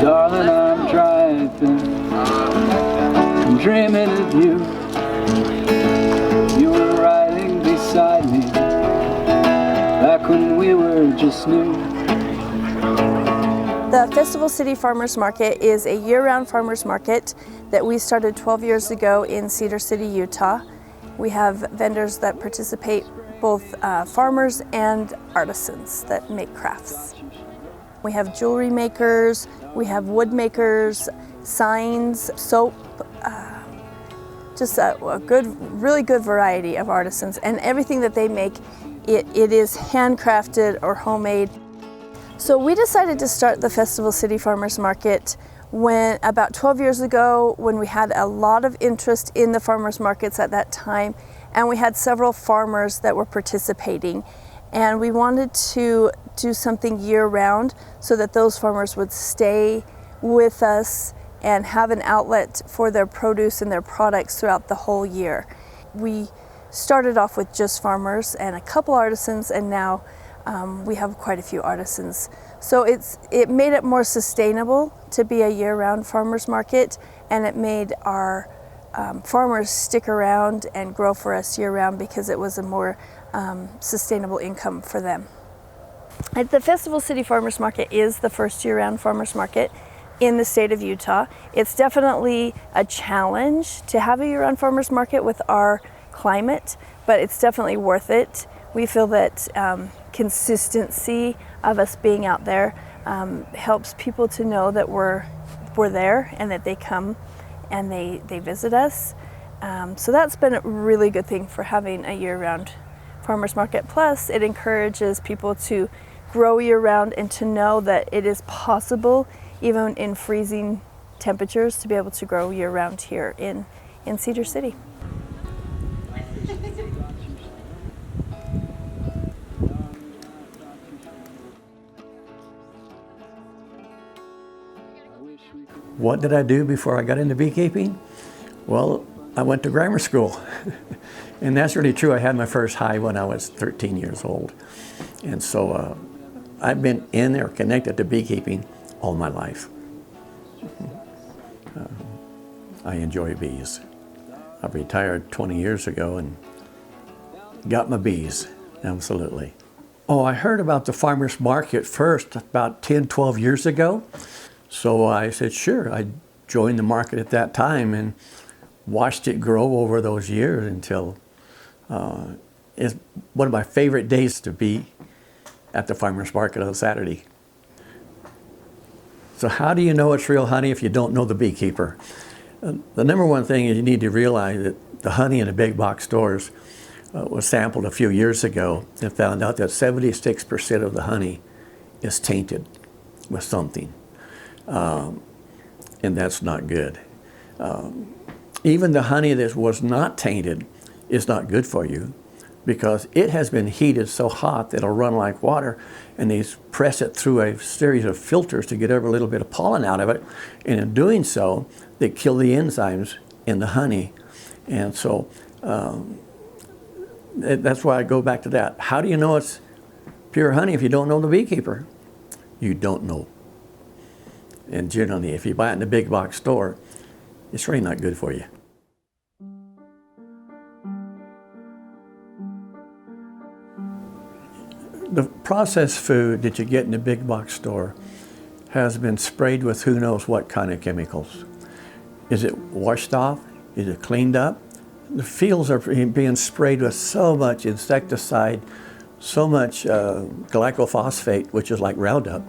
Darling, I'm driving, I'm dreaming of you. You were riding beside me back when we were just new. The Festival City Farmers Market is a year-round farmers market that we started 12 years ago in Cedar City, Utah. We have vendors that participate, both farmers and artisans that make crafts. We have jewelry makers, we have wood makers, signs, soap, just a really good variety of artisans. And everything that they make, it is handcrafted or homemade. So we decided to start the Festival City Farmers Market about 12 years ago, when we had a lot of interest in the farmers markets at that time, and we had several farmers that were participating. And we wanted to do something year-round so that those farmers would stay with us and have an outlet for their produce and their products throughout the whole year. We started off with just farmers and a couple artisans, and now we have quite a few artisans. So it made it more sustainable to be a year-round farmers market, and it made our farmers stick around and grow for us year-round because it was a more sustainable income for them. The Festival City Farmers Market is the first year-round farmers market in the state of Utah. It's definitely a challenge to have a year-round farmers market with our climate, but it's definitely worth it. We feel that consistency of us being out there helps people to know that we're there and that they come and they visit us. So that's been a really good thing for having a year-round farmers market. Plus, it encourages people to grow year-round and to know that it is possible, even in freezing temperatures, to be able to grow year-round here in Cedar City. What did I do before I got into beekeeping? Well, I went to grammar school. And that's really true. I had my first hive when I was 13 years old. And so I've been in or connected to beekeeping all my life. I enjoy bees. I retired 20 years ago and got my bees, absolutely. Oh, I heard about the farmers market first about 10, 12 years ago. So I said, sure. I joined the market at that time and watched it grow over those years until it's one of my favorite days to be at the farmers market on Saturday. So how do you know it's real honey if you don't know the beekeeper? The number one thing is you need to realize that the honey in the big box stores was sampled a few years ago and found out that 76% of the honey is tainted with something. And that's not good. Even the honey that was not tainted is not good for you because it has been heated so hot that it'll run like water, and they press it through a series of filters to get every little bit of pollen out of it. And in doing so, they kill the enzymes in the honey. And so that's why I go back to that. How do you know it's pure honey if you don't know the beekeeper? You don't know. And generally, if you buy it in a big box store, it's really not good for you. The processed food that you get in the big box store has been sprayed with who knows what kind of chemicals. Is it washed off? Is it cleaned up? The fields are being sprayed with so much insecticide, so much glyphosate, which is like Roundup.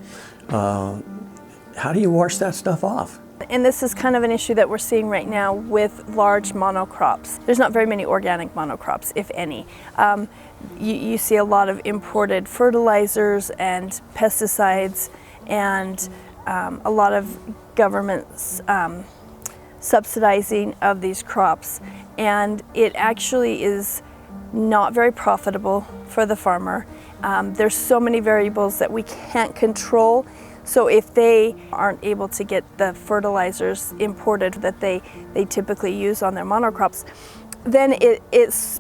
How do you wash that stuff off? And this is kind of an issue that we're seeing right now with large monocrops. There's not very many organic monocrops, if any. You see a lot of imported fertilizers and pesticides, and a lot of governments subsidizing of these crops. and it actually is not very profitable for the farmer. There's so many variables that we can't control. So if they aren't able to get the fertilizers imported that they typically use on their monocrops, then it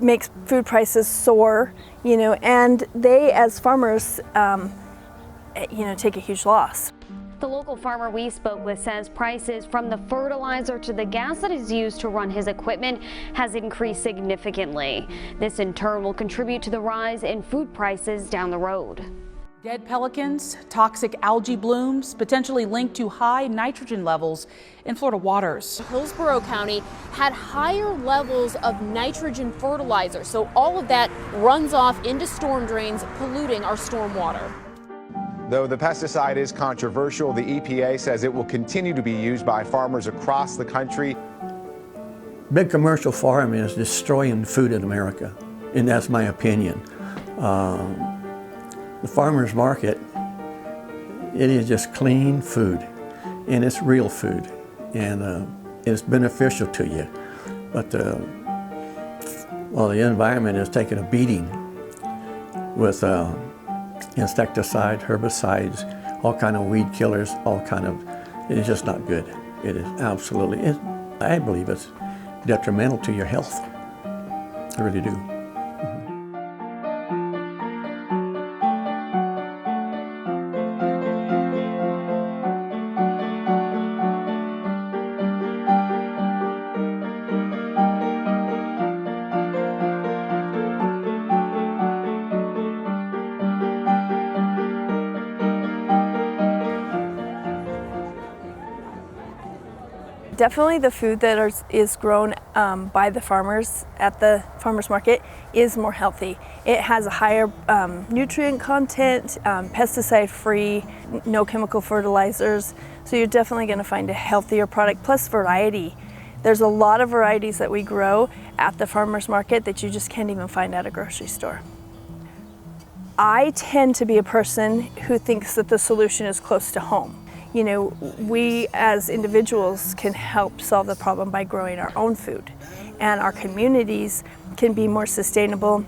makes food prices soar, and they as farmers, take a huge loss. The local farmer we spoke with says prices from the fertilizer to the gas that is used to run his equipment has increased significantly. This in turn will contribute to the rise in food prices down the road. Dead pelicans, toxic algae blooms, potentially linked to high nitrogen levels in Florida waters. Hillsborough County had higher levels of nitrogen fertilizer, so all of that runs off into storm drains, polluting our storm water. Though the pesticide is controversial, the EPA says it will continue to be used by farmers across the country. Big commercial farming is destroying food in America, and that's my opinion. The farmer's market, it is just clean food, and it's real food, and it's beneficial to you. But the environment is taking a beating with insecticide, herbicides, all kind of weed killers, it is just not good. It is absolutely, I believe it's detrimental to your health. I really do. Definitely the food that is grown by the farmers at the farmers market is more healthy. It has a higher nutrient content, pesticide-free, no chemical fertilizers, so you're definitely going to find a healthier product, plus variety. There's a lot of varieties that we grow at the farmers market that you just can't even find at a grocery store. I tend to be a person who thinks that the solution is close to home. We as individuals can help solve the problem by growing our own food, and our communities can be more sustainable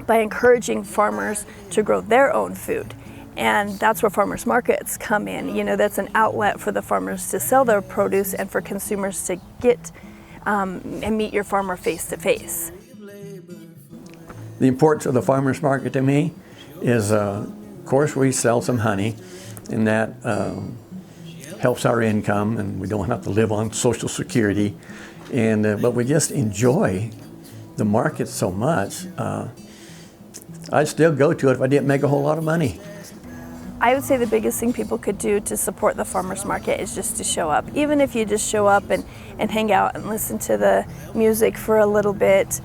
by encouraging farmers to grow their own food. And that's where farmers markets come in. That's an outlet for the farmers to sell their produce and for consumers to get and meet your farmer face to face. The importance of the farmers market to me is, of course, we sell some honey, and that helps our income, and we don't have to live on Social Security. But we just enjoy the market so much. I'd still go to it if I didn't make a whole lot of money. I would say the biggest thing people could do to support the farmers market is just to show up. Even if you just show up and hang out and listen to the music for a little bit,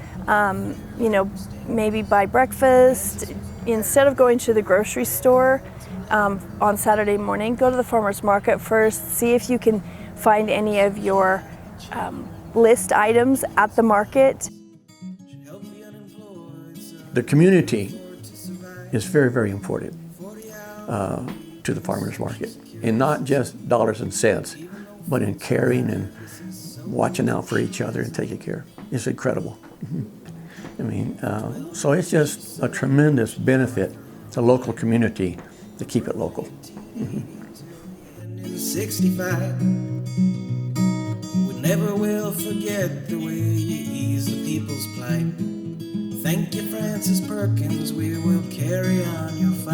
maybe buy breakfast. Instead of going to the grocery store on Saturday morning, go to the farmers market first, see if you can find any of your list items at the market. The community is very, very important to the farmers market, and not just dollars and cents, but in caring and watching out for each other and taking care. It's incredible. So it's just a tremendous benefit to the local community to keep it local. 65, we never will forget the way you ease the people's plight. Thank you, Francis Perkins, we will carry on your fight.